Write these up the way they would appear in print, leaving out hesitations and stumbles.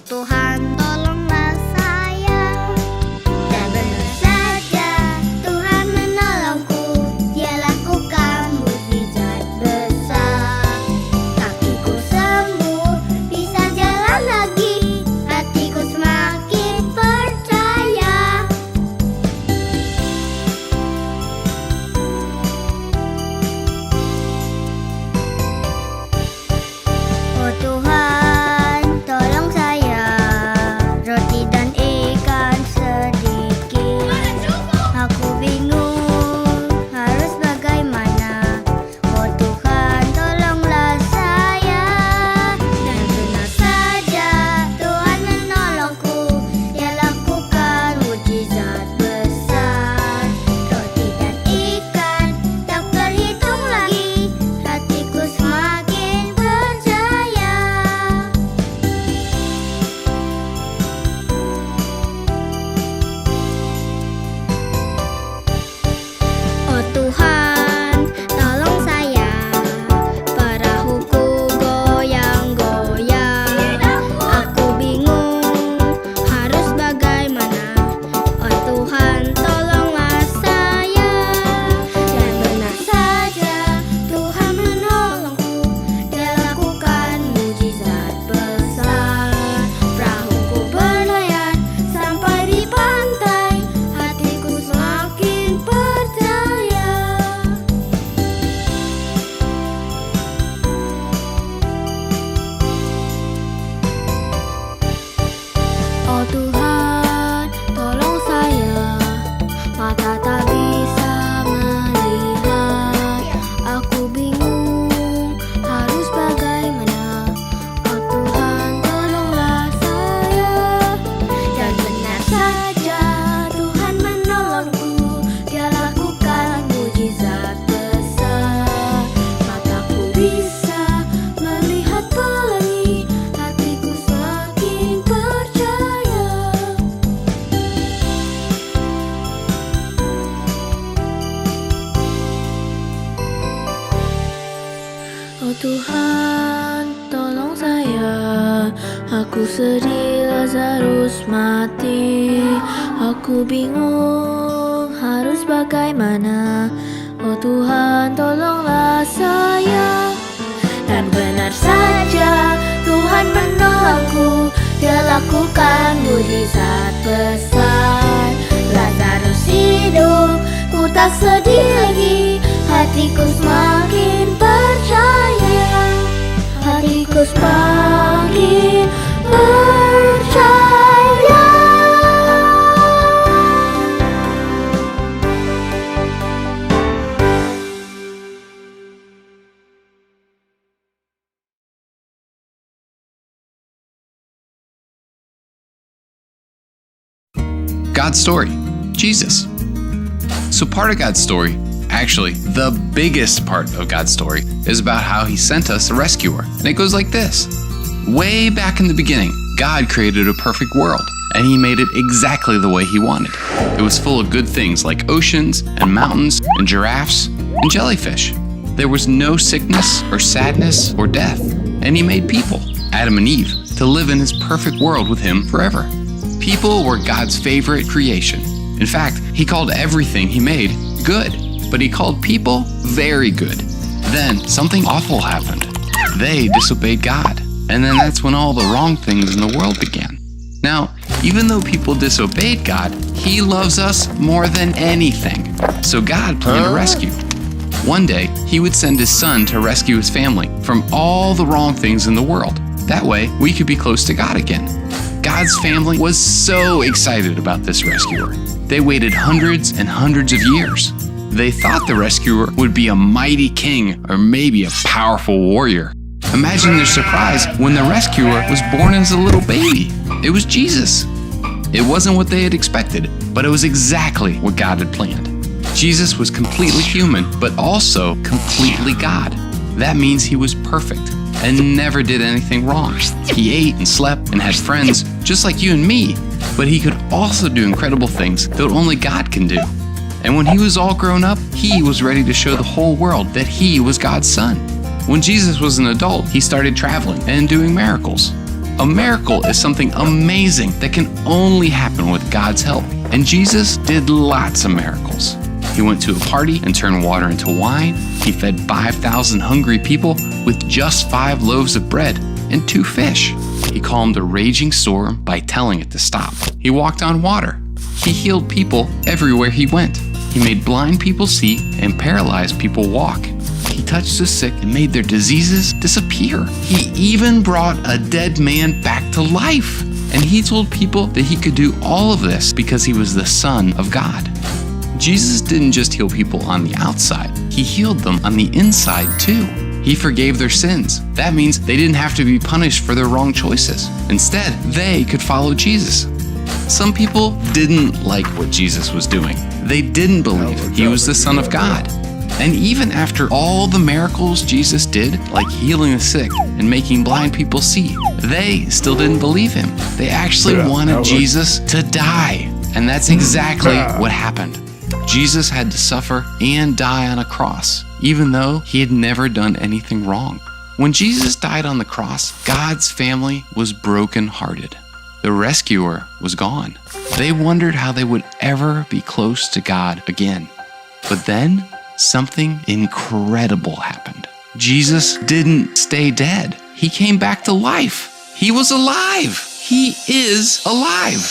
Tuhan, tolonglah saya. Dan benar saja Tuhan menolongku. Dia lakukan mukjizat besar. Kakiku sembuh, bisa jalan lagi. Hatiku semakin percaya. Oh Tuhan, tolong saya. Roti dan ikan sedikit. Aku bingung harus bagaimana. Oh Tuhan, tolonglah saya. Dan benar saja Tuhan menolongku. Dia lakukan mukjizat besar. Roti dan ikan tak terhitung lagi. Hatiku semakin percaya. Oh Tuhan, tolong saya. Perahuku goyang-goyang. Aku bingung harus bagaimana. Oh Tuhan, tolonglah saya. Dan benar saja Tuhan menolongku. Dia lakukan mukjizat besar. Perahuku berlayar sampai di pantai. Hatiku semakin percaya. Oh Tuhan, tolong saya. Mata tak bisa melihat. Aku bingung harus bagaimana. Oh Tuhan, tolonglah saya. Dan benar saja Tuhan menolongku. Dia lakukan mukjizat besar. Mataku bisa melihat pelangi. Hatiku semakin percaya. Oh Tuhan, tolong saya. Aku sedih, Lazarus mati. Aku bingung harus bagaimana. Oh Tuhan, tolonglah saya. Dan benar saja Tuhan menolongku. Dia lakukan mukjizat besar. Lazarus hidup, ku tak sedih lagi. Hatiku semakin percaya. Hatiku semakin percaya. God's story, Jesus. So part of God's story, actually the biggest part of God's story, is about how he sent us a rescuer. And it goes like this. Way back in the beginning, God created a perfect world, and he made it exactly the way he wanted. It was full of good things like oceans and mountains and giraffes and jellyfish. There was no sickness or sadness or death. And he made people, Adam and Eve, to live in his perfect world with him forever. People were God's favorite creation. In fact, he called everything he made good, but he called people very good. Then something awful happened. They disobeyed God, and then that's when all the wrong things in the world began. Now, even though people disobeyed God, he loves us more than anything. So God planned a rescue. One day, he would send his son to rescue his family from all the wrong things in the world. That way, we could be close to God again. God's family was so excited about this rescuer. They waited hundreds and hundreds of years. They thought the rescuer would be a mighty king or maybe a powerful warrior. Imagine their surprise when the rescuer was born as a little baby. It was Jesus. It wasn't what they had expected, but it was exactly what God had planned. Jesus was completely human, but also completely God. That means he was perfect and never did anything wrong. He ate and slept and had friends just like you and me, but he could also do incredible things that only God can do. And when he was all grown up, he was ready to show the whole world that he was God's son. When Jesus was an adult, he started traveling and doing miracles. A miracle is something amazing that can only happen with God's help. And Jesus did lots of miracles. He went to a party and turned water into wine. He fed 5,000 hungry people with just 5 loaves of bread and 2 fish. He calmed a raging storm by telling it to stop. He walked on water. He healed people everywhere he went. He made blind people see and paralyzed people walk. He touched the sick and made their diseases disappear. He even brought a dead man back to life. And he told people that he could do all of this because he was the Son of God. Jesus didn't just heal people on the outside. He healed them on the inside too. He forgave their sins. That means they didn't have to be punished for their wrong choices. Instead, they could follow Jesus. Some people didn't like what Jesus was doing. They didn't believe he was the Son of God. And even after all the miracles Jesus did, like healing the sick and making blind people see, they still didn't believe him. They actually wanted Jesus to die. And that's exactly what happened. Jesus had to suffer and die on a cross, even though he had never done anything wrong. When Jesus died on the cross, God's family was brokenhearted. The rescuer was gone. They wondered how they would ever be close to God again. But then, something incredible happened. Jesus didn't stay dead. He came back to life. He was alive. He is alive.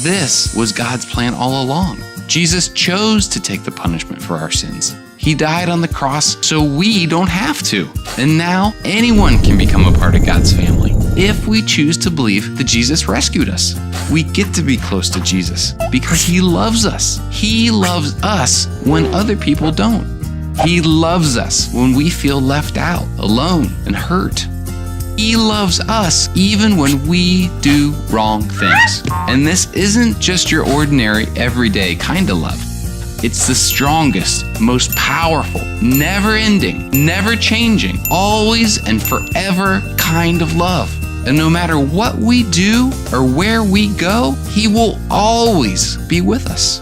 This was God's plan all along. Jesus chose to take the punishment for our sins. He died on the cross so we don't have to. And now anyone can become a part of God's family if we choose to believe that Jesus rescued us. We get to be close to Jesus because he loves us. He loves us when other people don't. He loves us when we feel left out, alone, and hurt. He loves us even when we do wrong things. And this isn't just your ordinary, everyday kind of love. It's the strongest, most powerful, never-ending, never-changing, always and forever kind of love. And no matter what we do or where we go, he will always be with us.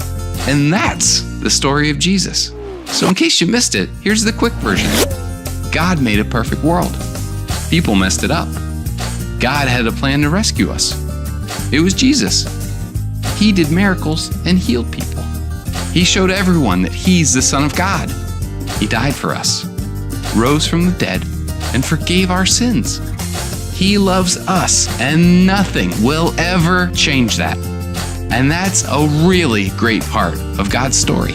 And that's the story of Jesus. So in case you missed it, here's the quick version. God made a perfect world. People messed it up. God had a plan to rescue us. It was Jesus. He did miracles and healed people. He showed everyone that he's the Son of God. He died for us, rose from the dead, and forgave our sins. He loves us, and nothing will ever change that. And that's a really great part of God's story.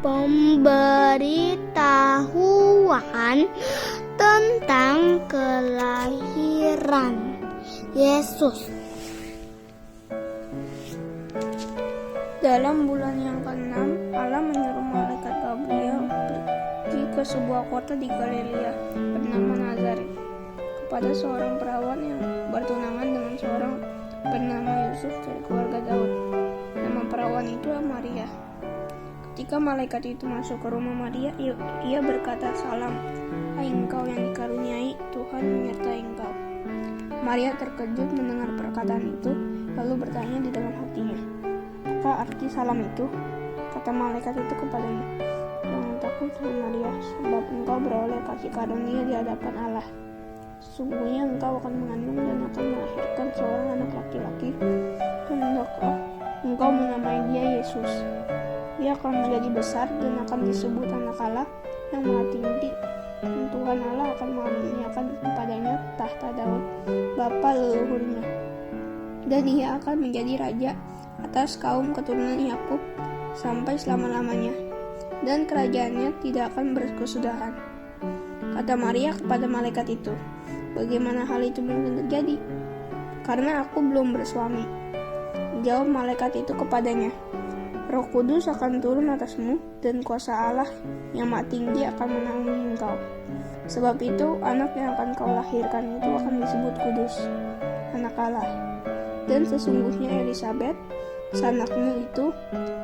Pemberitahuan tentang kelahiran Yesus. Dalam bulan yang ke-6, Allah menyuruh malaikat Gabriel pergi ke sebuah kota di Galilea bernama Nazaret kepada seorang perawan yang bertunangan dengan seorang bernama Yusuf dari keluarga Daud. Nama perawan itu Maria. Ketika malaikat itu masuk ke rumah Maria, ia berkata, "Salam, hai engkau yang dikaruniai, Tuhan menyertai engkau." Maria terkejut mendengar perkataan itu, lalu bertanya di dalam hatinya, "Apa arti salam itu?" Kata malaikat itu kepadanya, "Jangan takut, hai Maria, sebab engkau beroleh kasih karunia di hadapan Allah. Sesungguhnya engkau akan mengandung dan akan melahirkan seorang anak laki-laki, dan engkau menamai dia Yesus. Dia akan menjadi besar dan akan disebut anak Allah yang Maha Tinggi. Dan Tuhan Allah akan mengaruniakan kepadanya tahta Daud, bapa leluhurnya. Dan ia akan menjadi raja atas kaum keturunan Yakub sampai selama-lamanya. Dan kerajaannya tidak akan berkesudahan." Kata Maria kepada malaikat itu, "Bagaimana hal itu mungkin terjadi? Karena aku belum bersuami." Jawab malaikat itu kepadanya, "Roh Kudus akan turun atasmu, dan kuasa Allah yang Maha Tinggi akan menaungi engkau. Sebab itu, anak yang akan kau lahirkan itu akan disebut kudus, anak Allah. Dan sesungguhnya Elisabet, sanakmu itu,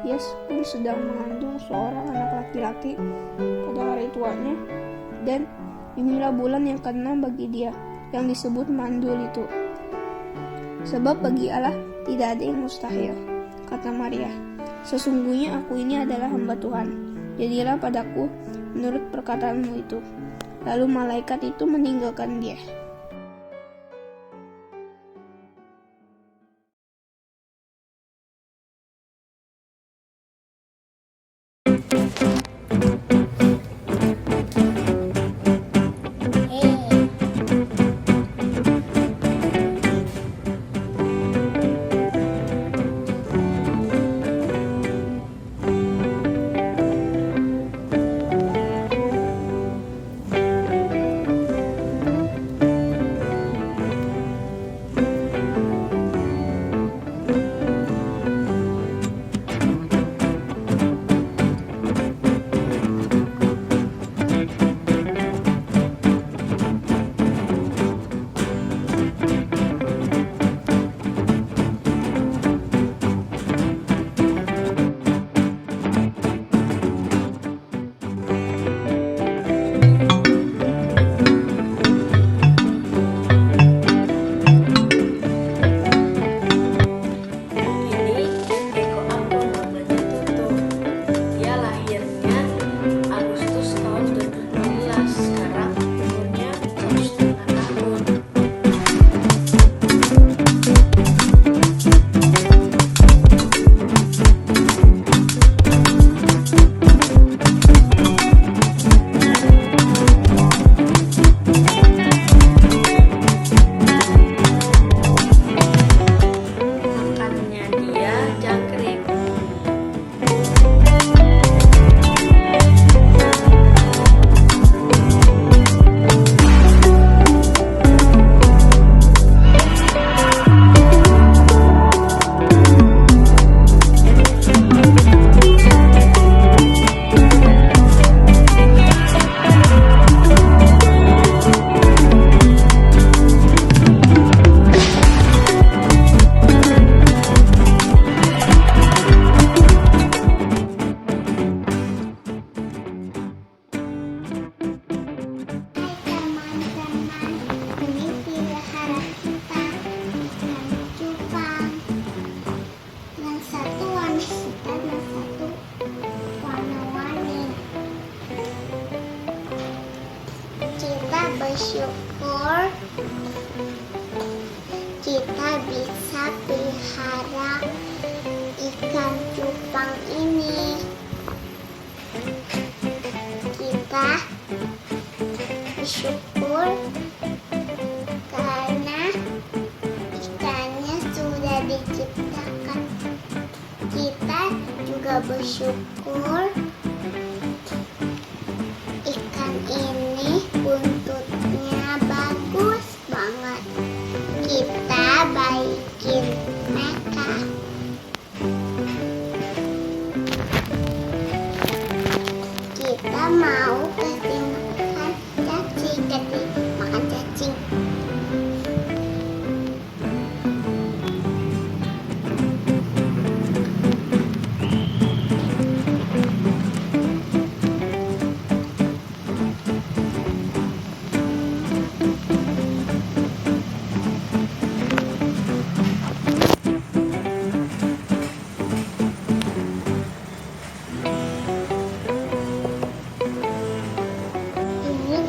ia pun sedang mengandung seorang anak laki-laki pada hari tuanya, dan inilah bulan yang keenam bagi dia, yang disebut mandul itu. Sebab bagi Allah tidak ada yang mustahil, kata Maria. Sesungguhnya aku ini adalah hamba Tuhan, jadilah padaku menurut perkataanmu itu. Lalu malaikat itu meninggalkan dia. Bersyukur kita bisa pelihara ikan cupang ini. Kita bersyukur karena ikannya sudah diciptakan. Kita juga bersyukur ikan ini buntutnya bagus banget. Kita baikin mereka. Kita mau kasih makan cacing, makan cacing.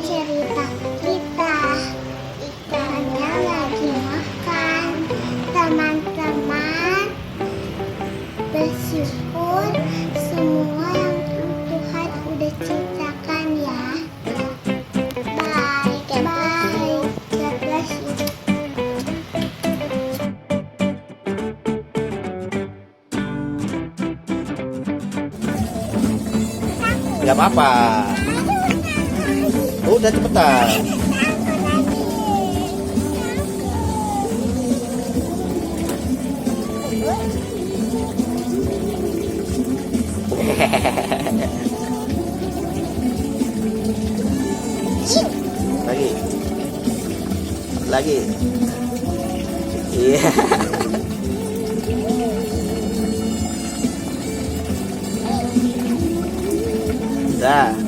Cerita kita, ikannya lagi makan. Teman-teman bersyukur semua yang Tuhan udah ciptakan ya. Bye, bye. God bless you. Gak apa-apa. Udah cepetan. Lagi. Iya. Dah.